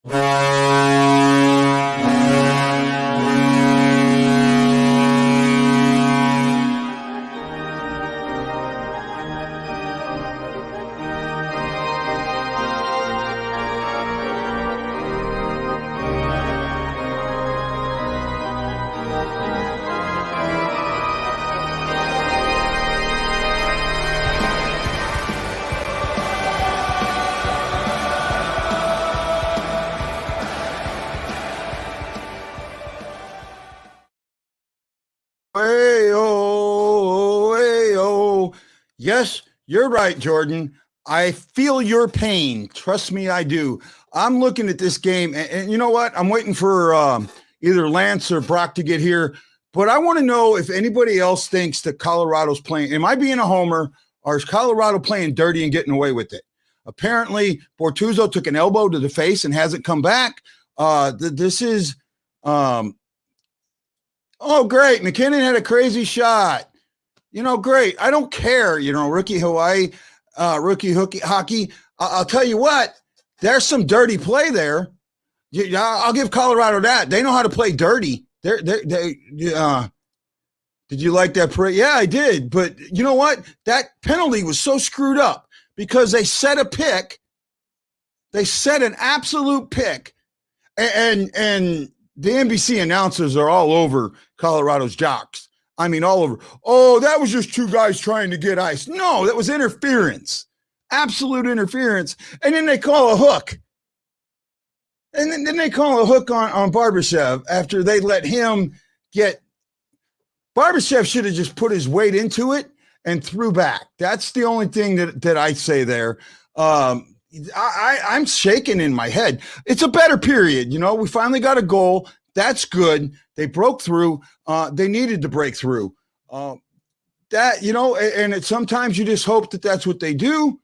Hey-oh. Yes, you're right, Jordan. I feel your pain. Trust me, I do. I'm looking at this game, and you know what? I'm waiting for either Lance or Brock to get here, but I want to know if anybody else thinks that Colorado's playing. Am I being a homer, or is Colorado playing dirty and getting away with it? Apparently, Bortuzzo took an elbow to the face and hasn't come back. This is oh, great. McKinnon had a crazy shot. Great. I don't care. Rookie hockey. I'll tell you what, there's some dirty play there. I'll give Colorado that. They know how to play dirty. Did you like that play? Yeah, I did. But you know what? That penalty was so screwed up because they set a pick. They set an absolute pick. And the NBC announcers are all over Colorado's jocks. I mean, all over. Oh, that was just two guys trying to get ice. No, that was interference. Absolute interference. And then they call a hook. And then they call a hook on Barbashev after they let him get. Barbashev should have just put his weight into it and threw back. That's the only thing that I say there. I'm shaking in my head. It's a better period. We finally got a goal. That's good. They broke through. They needed to break through. And sometimes you just hope that that's what they do.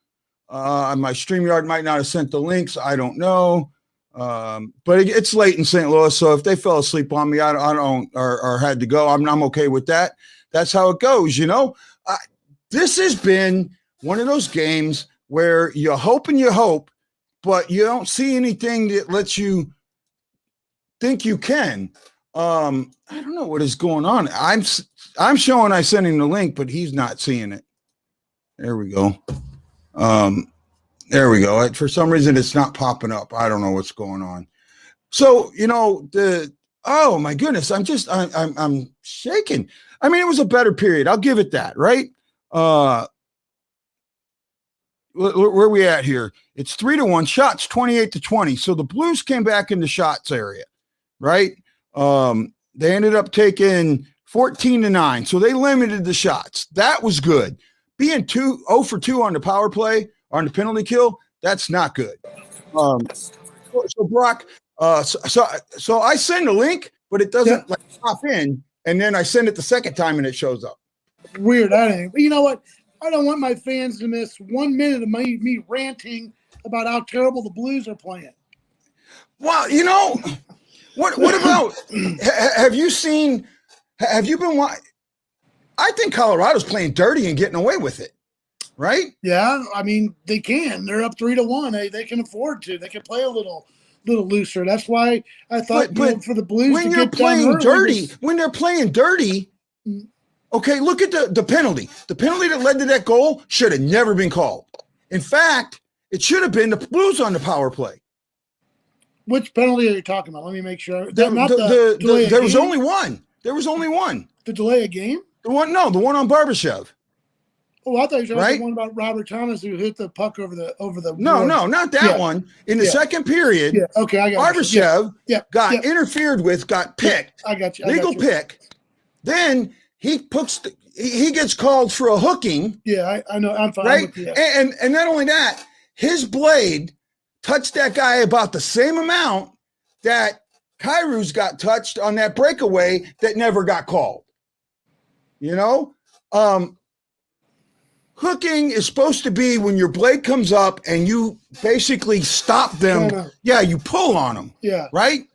My StreamYard might not have sent the links. I don't know. But it's late in St. Louis. So if they fell asleep on me, I don't or had to go. I'm okay with that. That's how it goes. This has been one of those games where you hope, but you don't see anything that lets you think you can. I don't know what is going on. I'm showing I sent him the link, but he's not seeing it. There we go. There we go. For some reason, it's not popping up. I don't know what's going on. So, oh my goodness, I'm shaking. I mean, it was a better period. I'll give it that, right? Where are we at here? It's 3-1 shots, 28-20. So the Blues came back in the shots area, right? They ended up taking 14-9. So they limited the shots. That was good. Being 0 for 2 on the power play, on the penalty kill, that's not good. So Brock, so I send a link, but it doesn't pop in. And then I send it the second time and it shows up. Weird. You know what? I don't want my fans to miss 1 minute of me ranting about how terrible the Blues are playing. Well, what about have you been watching? I think Colorado's playing dirty and getting away with it, right? Yeah, I mean, they can. They're up 3-1. They can afford to. They can play a little looser. That's why I thought for the Blues when to you're get playing dirty, when when they're playing dirty. Okay, look at the penalty. The penalty that led to that goal should have never been called. In fact, it should have been the Blues on the power play. Which penalty are you talking about? Let me make sure. There was only one. There was only one. The delay of game? The one on Barbashev. Oh, I thought you were talking one about Robert Thomas who hit the puck over the. No, not that one. In the second period, okay, I got Barbashev got interfered with, got picked. I got you. Legal pick. Then he gets called for a hooking. Yeah, I know. I'm fine. Right, and not only that, his blade touched that guy about the same amount that Kairu's got touched on that breakaway that never got called. Hooking is supposed to be when your blade comes up and you basically stop them. Yeah, you pull on them. Yeah. Right?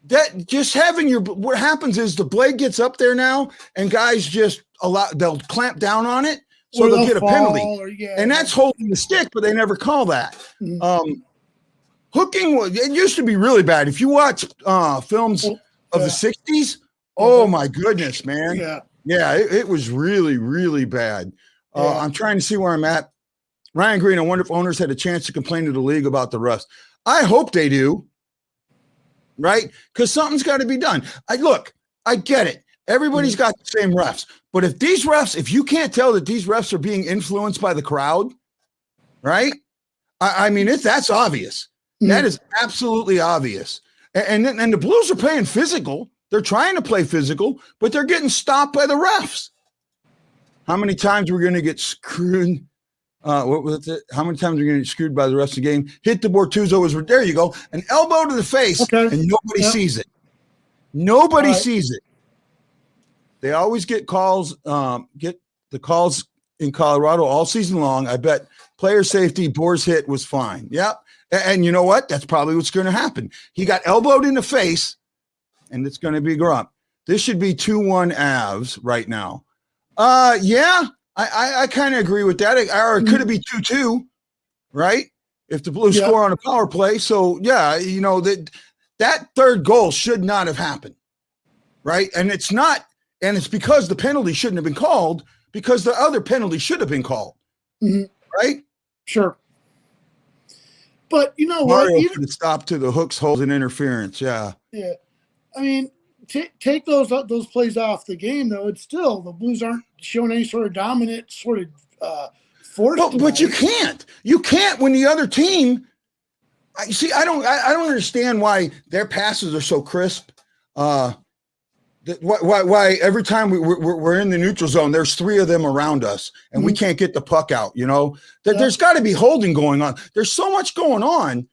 That just having what happens is the blade gets up there now and guys they'll clamp down on it so they'll get a penalty. And that's holding the stick, but they never call that. it used to be really bad. If you watch films of the 60s, oh my goodness, man. Yeah, it was really, really bad. I'm trying to see where I'm at. Ryan Green, I wonder if owners had a chance to complain to the league about the refs. I hope they do, right? Because something's got to be done. I get it. Everybody's got the same refs. But if you can't tell that these refs are being influenced by the crowd, right? I mean, that's obvious. That is absolutely obvious. And the Blues are playing physical. They're trying to play physical, but they're getting stopped by the refs. How many times we're going to get screwed? What was it? How many times are we going to get screwed by the refs of the game? Hit the Bortuzzo there you go. An elbow to the face, and nobody sees it. Nobody sees it. They always get calls, get the calls in Colorado all season long. I bet player safety, Boer's hit was fine. Yep. And you know what? That's probably what's going to happen. He got elbowed in the face, and it's going to be grump. This should be 2-1 Avs right now. I kind of agree with that. Or it could be 2-2, right? If the Blues score on a power play. So, that third goal should not have happened, right? And it's not, and it's because the penalty shouldn't have been called because the other penalty should have been called, right? Sure. But you know Mario what? Even stop to the hooks, holes, and interference. Yeah. Yeah. I mean, take those plays off the game, though. It's still the Blues aren't showing any sort of dominant sort of force. But you can't. You can't when the other team. I don't understand why their passes are so crisp. Why every time we're in the neutral zone, there's three of them around us, and we can't get the puck out. There's got to be holding going on. There's so much going on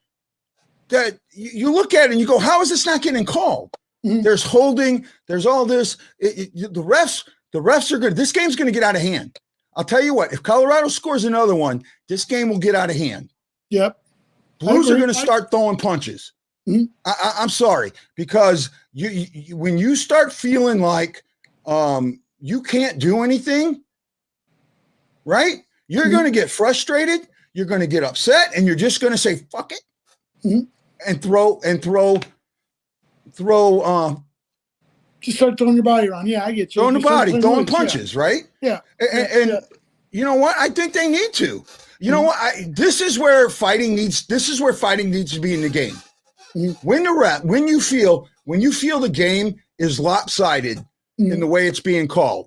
that you look at it and you go, how is this not getting called? There's holding. There's all this. The refs are good. This game's going to get out of hand. I'll tell you what. If Colorado scores another one, this game will get out of hand. Yep. Blues are going to start throwing punches. I'm sorry, because you when you start feeling like you can't do anything, right? You're going to get frustrated. You're going to get upset, and you're just going to say "fuck it" and throw. Just start throwing your body around. Yeah, I get you. Throwing the body, throwing punches, right? Yeah. And you know what? I think they need to. You know what? This is where fighting needs to be in the game. When you feel the game is lopsided in the way it's being called.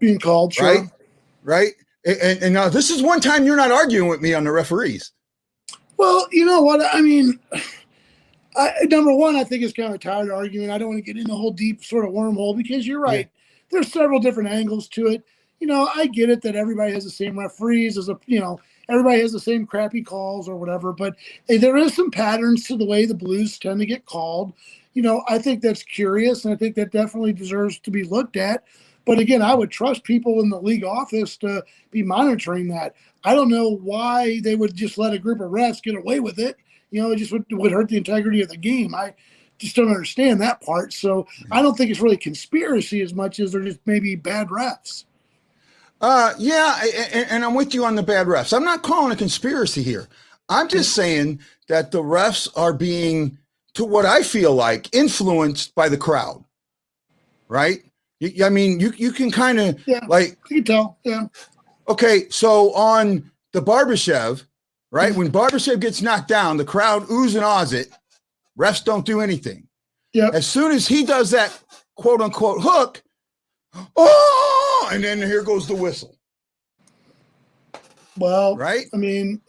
Sure. Right? And now this is one time you're not arguing with me on the referees. Well, you know what? I mean, number one, I think it's kind of a tired argument. I don't want to get in the whole deep sort of wormhole because you're right. Yeah. There's several different angles to it. I get it that everybody has the same referees everybody has the same crappy calls or whatever, but there is some patterns to the way the Blues tend to get called. I think that's curious, and I think that definitely deserves to be looked at. But again, I would trust people in the league office to be monitoring that. I don't know why they would just let a group of refs get away with it. It just would hurt the integrity of the game. I just don't understand that part. So I don't think it's really conspiracy as much as they're just maybe bad refs. And I'm with you on the bad refs. I'm not calling a conspiracy here. I'm just saying that the refs are being, to what I feel like, influenced by the crowd, right? I mean, you can kind of you can tell, yeah. Okay, so on the Barbashev, right? When Barbashev gets knocked down, the crowd oohs and ahs it. Refs don't do anything. Yeah. As soon as he does that quote unquote hook, and then here goes the whistle. Well, right? I mean,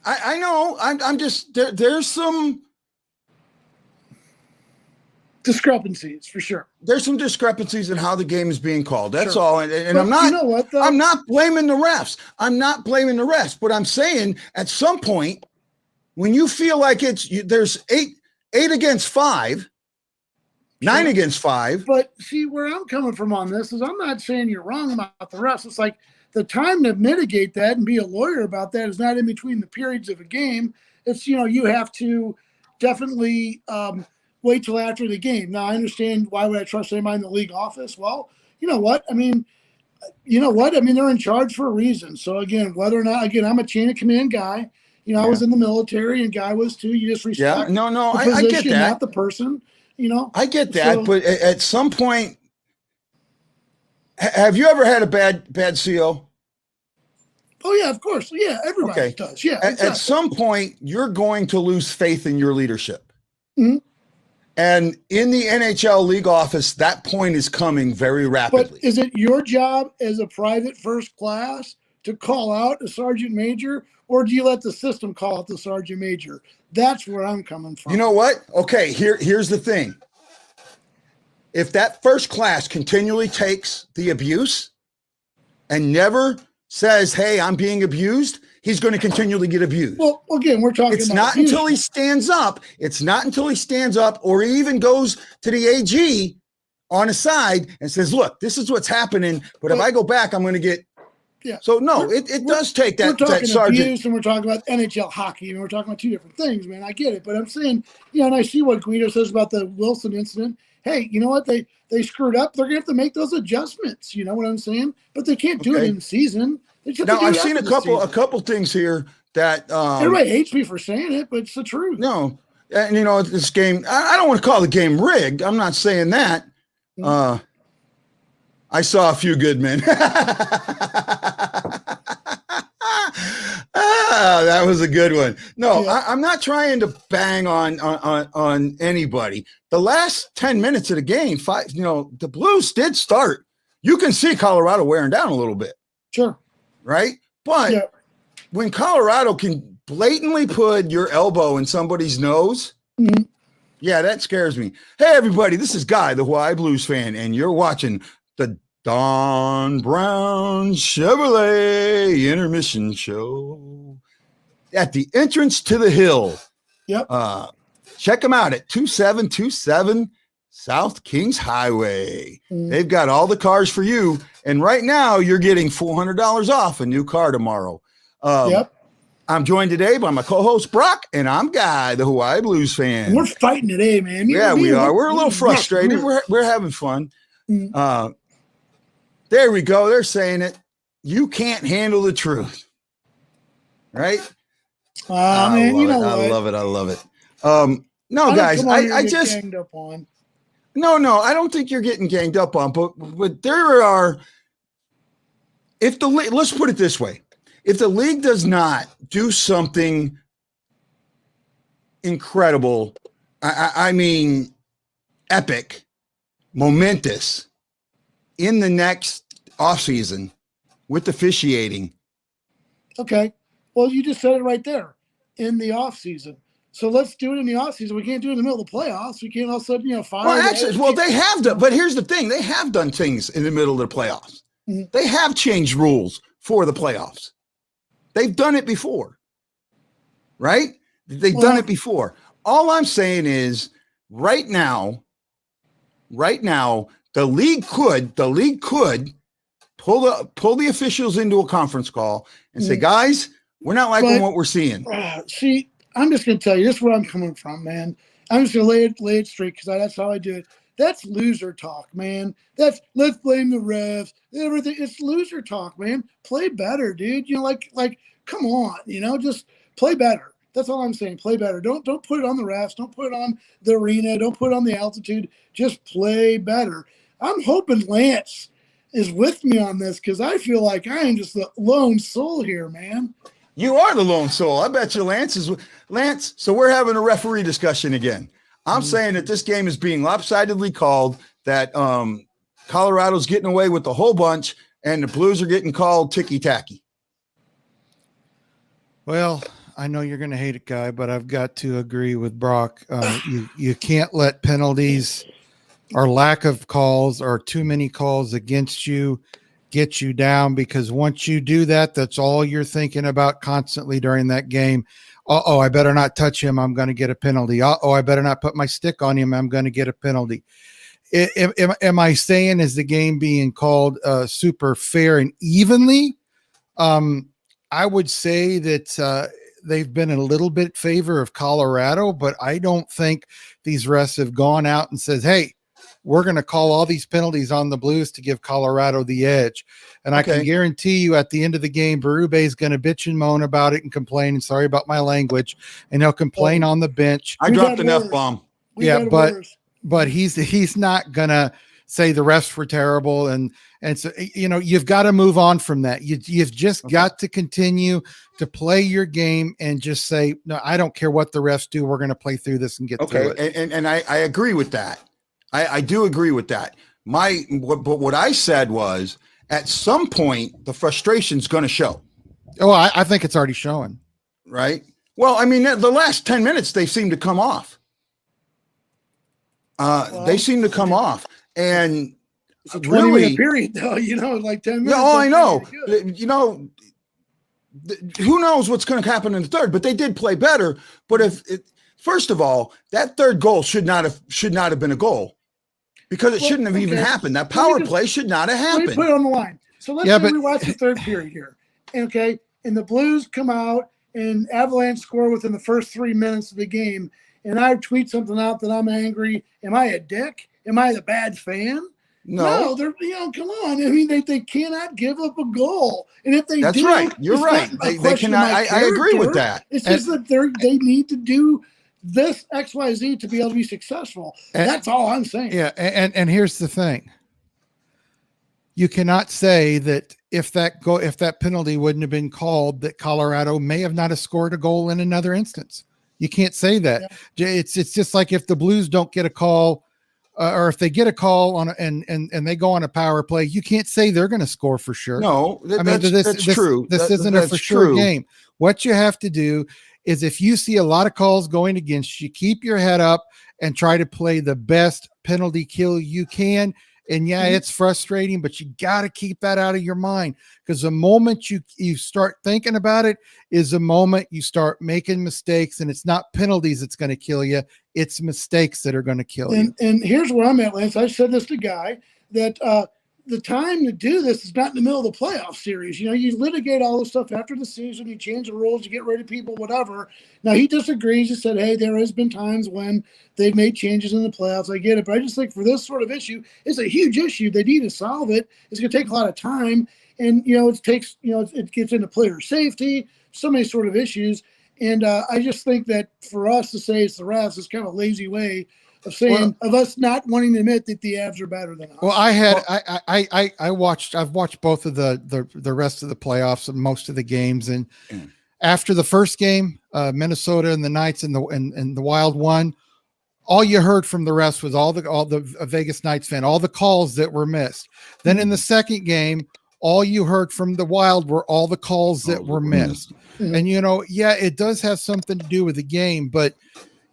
I know. I'm just there's some discrepancies for sure. There's some discrepancies in how the game is being called. That's all. And I'm not. You know what, though? I'm not blaming the refs. But I'm saying at some point, when you feel like there's eight against 5. 9 against 5. But see, where I'm coming from on this is I'm not saying you're wrong about the refs. It's like the time to mitigate that and be a lawyer about that is not in between the periods of a game. It's, you have to definitely wait till after the game. Now, I understand why would I trust anybody in the league office? Well, you know what? I mean, they're in charge for a reason. So, again, whether or not, I'm a chain of command guy. You know, I was in the military, and Guy was too. You just respect. No, the I get that. Not the person. You know, I get that, but at some point, have you ever had a bad CO? Oh yeah, of course. Yeah, everybody does. Yeah. Exactly. At some point, you're going to lose faith in your leadership. Mm-hmm. And in the NHL league office, that point is coming very rapidly. But is it your job as a private first class to call out a sergeant major, or do you let the system call out the sergeant major? That's where I'm coming from. You know what? Okay, here's the thing. If that first class continually takes the abuse and never says, hey, I'm being abused, he's going to continually get abused. Well, again, we're talking It's about not abuse. until he stands up. It's not until he stands up or he even goes to the AG on a side and says, look, this is what's happening. But if I go back, I'm going to get. Yeah. So, no, it does take that, we're talking that sergeant. Abuse, and we're talking about NHL hockey, and we're talking about two different things, man. I get it. But I'm saying, you know, and I see what Guido says about the Wilson incident. Hey, you know what? They screwed up. They're going to have to make those adjustments. You know what I'm saying? But they can't do it in season. Now, I've seen a couple things here that everybody hates me for saying it, but it's the truth. No, and you know this game. I don't want to call the game rigged. I'm not saying that. I saw a few good men. That was a good one. No, I'm not trying to bang on anybody. The last 10 minutes of the game, the Blues did start. You can see Colorado wearing down a little bit. Sure. Right? But when Colorado can blatantly put your elbow in somebody's nose, that scares me. Hey, everybody, this is Guy, the Hawaii Blues fan, and you're watching the Don Brown Chevrolet Intermission Show at the entrance to the hill. Yep. Check them out at 2727 South Kings Highway. They've got all the cars for you. And right now you're getting $400 off a new car tomorrow. I'm joined today by my co-host Brock, and I'm Guy, the Hawaii Blues fan. And we're fighting today, man. We are. We're a little frustrated. We're having fun. There we go. They're saying it. You can't handle the truth. Right? Man, you know what? I love it. No, guys, I just ganged up on. No, I don't think you're getting ganged up on, but there are. Let's put it this way: if the league does not do something incredible, I mean, epic, momentous, in the next offseason with officiating. Okay. Well, you just said it right there, in the offseason. So let's do it in the offseason. We can't do it in the middle of the playoffs. We can't all of a sudden, fire. Well, they have done. But here's the thing: they have done things in the middle of the playoffs. They have changed rules for the playoffs. They've done it before, right? They've done it before. All I'm saying is, right now, the league could pull the officials into a conference call and say, guys, we're not liking what we're seeing. See, I'm just going to tell you, this is where I'm coming from, man. I'm just going to lay it straight because that's how I do it. That's loser talk, man. That's let's blame the refs, everything. It's loser talk, man. Play better, dude. Like, come on, just play better. That's all I'm saying. Play better. Don't put it on the refs. Don't put it on the arena. Don't put it on the altitude. Just play better. I'm hoping Lance is with me on this because I feel like I am just the lone soul here, man. You are the lone soul. I bet you Lance is. Lance, so we're having a referee discussion again. I'm saying that this game is being lopsidedly called, that Colorado's getting away with the whole bunch, and the Blues are getting called ticky-tacky. Well, I know you're going to hate it, Guy, but I've got to agree with Brock. You can't let penalties or lack of calls or too many calls against you get you down, because once you do that, that's all you're thinking about constantly during that game. Uh-oh, I better not touch him. I'm going to get a penalty. Uh-oh, I better not put my stick on him. I'm going to get a penalty. Am I saying is the game being called super fair and evenly? I would say that they've been a little bit favor of Colorado, but I don't think these refs have gone out and says, hey, we're going to call all these penalties on the Blues to give Colorado the edge. And I can guarantee you at the end of the game, Berube is going to bitch and moan about it and complain, and sorry about my language, and he'll complain on the bench. I dropped an F-bomb. Yeah, but he's not going to say the refs were terrible. And so, you know, you've got to move on from that. You've just got to continue to play your game and just say, no, I don't care what the refs do. We're going to play through this and get through it. And I agree with that. I do agree with that. But what I said was, at some point, the frustration's going to show. Oh, I think it's already showing. Right? Well, I mean, the last 10 minutes, they seem to come off. They seem to come off. And it's a 20-minute period, though, you know, like 10 minutes. Yeah, I know. You know, who knows what's going to happen in the third, but they did play better. But first of all, that third goal should not have been a goal, because it shouldn't have even happened. That power play should not have happened. Let me put it on the line. So let's say we watch the third period here. Okay. And the Blues come out and Avalanche score within the first 3 minutes of the game. And I tweet something out that I'm angry. Am I a dick? Am I the bad fan? No, they're, you know, come on. I mean, they cannot give up a goal. And if they That's do, right. You're right. They cannot. I agree with that. It's just that they need to do this XYZ to be able to be successful. That's all I'm saying. Yeah. And here's the thing. You cannot say that if that penalty wouldn't have been called, that Colorado may have not have scored a goal in another instance. You can't say that. Yeah. It's just like if the Blues don't get a call, or if they get a call on and they go on a power play, you can't say they're going to score for sure. No, that's true. This isn't a for sure game. What you have to do is, if you see a lot of calls going against you, keep your head up and try to play the best penalty kill you can. And yeah, it's frustrating, but you got to keep that out of your mind, because the moment you start thinking about it is the moment you start making mistakes, and it's not penalties that's going to kill you. It's mistakes that are going to kill you. And here's where I'm at, Lance. I said this to Guy, that the time to do this is not in the middle of the playoff series. You know, you litigate all this stuff after the season, you change the rules, you get rid of people, whatever. Now, he disagrees. He said, hey, there has been times when they've made changes in the playoffs. I get it. But I just think for this sort of issue, it's a huge issue. They need to solve it. It's going to take a lot of time. And, you know, it gets into player safety, so many sort of issues. And I just think that for us to say it's the refs is kind of a lazy way of saying, of us not wanting to admit that the Avs are better than us. Well, I've watched both of the rest of the playoffs and most of the games. And after the first game, Minnesota and the Knights and the Wild won, all you heard from the refs was all the Vegas Knights fan, all the calls that were missed. Then in the second game, all you heard from the Wild were all the calls that were missed. And, you know, yeah, it does have something to do with the game, but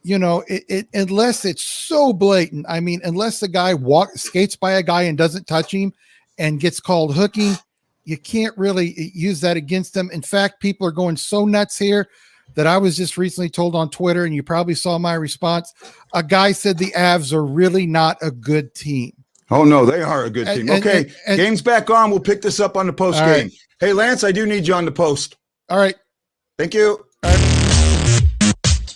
you know, it unless it's so blatant. I mean, unless the guy skates by a guy and doesn't touch him and gets called hooking, you can't really use that against them. In fact, people are going so nuts here that I was just recently told on Twitter, and you probably saw my response. A guy said the Avs are really not a good team. Oh, no, they are a good team. Okay, game's back on. We'll pick this up on the post game. Right. Hey, Lance, I do need you on the post. All right. Thank you. All right.